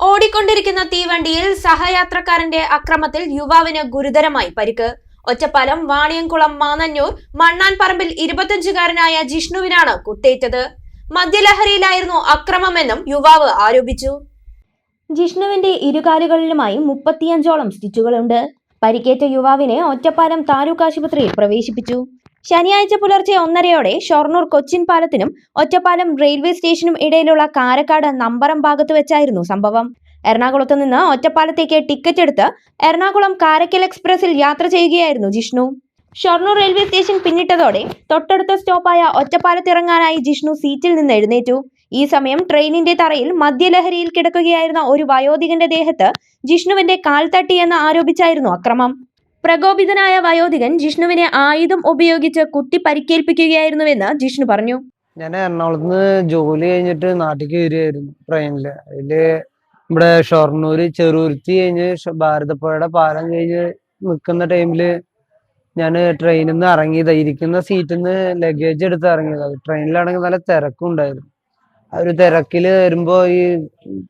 ഓടിക്കൊണ്ടിരിക്കുന്ന തീവണ്ടിയിൽ സഹയാത്രക്കാരന്റെ അക്രമത്തിൽ യുവാവിന് ഗുരുതരമായി പരിക്ക്. ഒറ്റപ്പാലം വാണിയംകുളം മാന്നന്നൂർ മണ്ണാൻപറമ്പിൽ 25-കാരനായ ജിഷ്ണുവിനാണ് കുത്തേറ്റത്. മദ്യലഹരിയിലായിരുന്നു അക്രമമെന്നും യുവാവ് ആരോപിച്ചു. ജിഷ്ണുവിന്റെ ഇരുകാലുകളിലുമായി 35ഓളം സ്റ്റിച്ചുകളുണ്ട്. പരിക്കേറ്റ യുവാവിനെ ഒറ്റപ്പാലം താലൂക്ക് ആശുപത്രിയിൽ പ്രവേശിപ്പിച്ചു. ശനിയാഴ്ച പുലർച്ചെ 1:30-ഓടെ ഷൊർണൂർ കൊച്ചിൻ പാലത്തിനും ഒറ്റപ്പാലം റെയിൽവേ സ്റ്റേഷനും ഇടയിലുള്ള കാരക്കാട് നമ്പറം ഭാഗത്ത് വെച്ചായിരുന്നു സംഭവം. എറണാകുളത്ത് നിന്ന് ഒറ്റപ്പാലത്തേക്ക് ടിക്കറ്റ് എടുത്ത് എറണാകുളം കാരക്കൽ എക്സ്പ്രസിൽ യാത്ര ചെയ്യുകയായിരുന്നു ജിഷ്ണു. ഷൊർണൂർ റെയിൽവേ സ്റ്റേഷൻ പിന്നിട്ടതോടെ തൊട്ടടുത്ത സ്റ്റോപ്പായ ഒറ്റപ്പാലത്തിറങ്ങാനായി ജിഷ്ണു സീറ്റിൽ നിന്ന് എഴുന്നേറ്റു. ഈ സമയം ട്രെയിനിന്റെ തറയിൽ മദ്യലഹരിയിൽ കിടക്കുകയായിരുന്ന ഒരു വയോധികന്റെ ദേഹത്ത് ജിഷ്ണുവിന്റെ കാൽ തട്ടിയെന്ന് ആരോപിച്ചായിരുന്നു അക്രമം. പ്രകോപിതനായ വയോധികൻ ജിഷ്ണുവിനെ ആയുധം ഉപയോഗിച്ച് കുത്തി പരിക്കേൽപ്പിക്കുകയായിരുന്നുവെന്ന് ജിഷ്ണു പറഞ്ഞു. ഞാൻ എറണാകുളത്ത് നിന്ന് ജോലി കഴിഞ്ഞിട്ട് നാട്ടിലേക്ക് വരികയായിരുന്നു ട്രെയിനില്. അതില് ഇവിടെ ഷൊർണൂര് ചെറുരുത്തി കഴിഞ്ഞ് ഭാരതപ്പുഴയുടെ പാലം കഴിഞ്ഞ് നിൽക്കുന്ന ടൈമില് ഞാൻ ട്രെയിനിൽ നിന്ന് ഇറങ്ങിയത്, ഇരിക്കുന്ന സീറ്റിൽ നിന്ന് ലഗേജ് എടുത്ത് ഇറങ്ങിയത്. ട്രെയിനിലാണെങ്കിൽ നല്ല തിരക്കും ഉണ്ടായിരുന്നു. ആ ഒരു തിരക്കില് വരുമ്പോ ഈ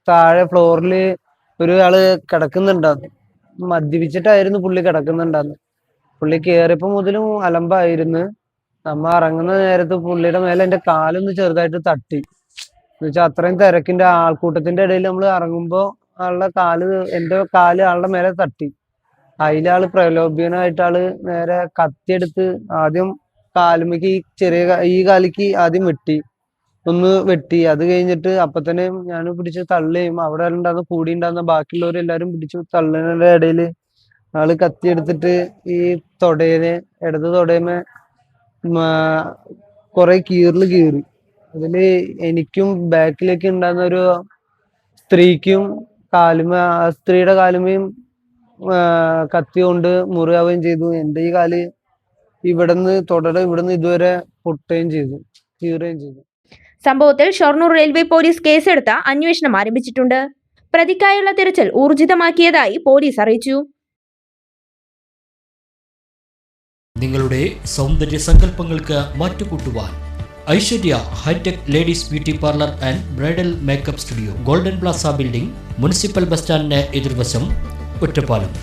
താഴെ ഫ്ലോറിൽ ഒരാള് കിടക്കുന്നുണ്ടായിരുന്നു. മദ്യപിച്ചിട്ടായിരുന്നു പുള്ളി കിടക്കുന്നുണ്ടായിരുന്നു. പുള്ളി കയറിയപ്പോ മുതലും അലമ്പായിരുന്നു. നമ്മ ഇറങ്ങുന്ന നേരത്ത് പുള്ളിയുടെ മേലെ എന്റെ കാലൊന്ന് ചെറുതായിട്ട് തട്ടി. എന്നുവെച്ചാൽ അത്രയും തിരക്കിന്റെ ആൾക്കൂട്ടത്തിന്റെ ഇടയിൽ നമ്മൾ ഇറങ്ങുമ്പോ എന്റെ കാല് ആളുടെ മേലെ തട്ടി. അതിലാള് പ്രലോഭനായിട്ട് ആള് നേരെ കത്തിയെടുത്ത് ആദ്യം കാലുമേക്ക് ഈ കാലിക്ക് ആദ്യം ഒന്ന് വെട്ടി. അത് കഴിഞ്ഞിട്ട് അപ്പൊ തന്നെ ഞാൻ പിടിച്ച് തള്ളുകയും അവിടെ ഉണ്ടാകുന്ന കൂടി ഉണ്ടാകുന്ന ബാക്കിയുള്ളവരെല്ലാരും പിടിച്ചു തള്ളുന്നതിന്റെ ഇടയില് ആള് കത്തിയെടുത്തിട്ട് ഈ ഇടത് തൊടയമേ കുറെ കീറി. അതില് എനിക്കും ബാക്കിലേക്ക് ഉണ്ടാകുന്ന ഒരു സ്ത്രീക്കും സ്ത്രീയുടെ കാലുമേയും കത്തി കൊണ്ട് മുറിയാവുകയും ചെയ്തു. എന്റെ ഈ കാല് ഇവിടുന്ന് ഇതുവരെ പൊട്ടുകയും ചെയ്തു, കീറുകയും ചെയ്തു. സംഭവത്തിൽ ഷൊർണൂർ റെയിൽവേ പോലീസ് കേസെടുത്ത് അന്വേഷണം ആരംഭിച്ചിട്ടുണ്ട്. പ്രതിക്കായുള്ള തിരച്ചിൽ ഊർജിതമാക്കിയതായി പോലീസ് അറിയിച്ചു. നിങ്ങളുടെ സൗന്ദര്യ സങ്കല്പങ്ങൾക്ക് മാറ്റുകൂട്ടുവാൻ Aishwarya hitech ladies beauty parlour and bridal makeup studio, golden plaza building, municipal bus സ്റ്റാൻഡിന് എതിർവശം, ഒറ്റപ്പാലം.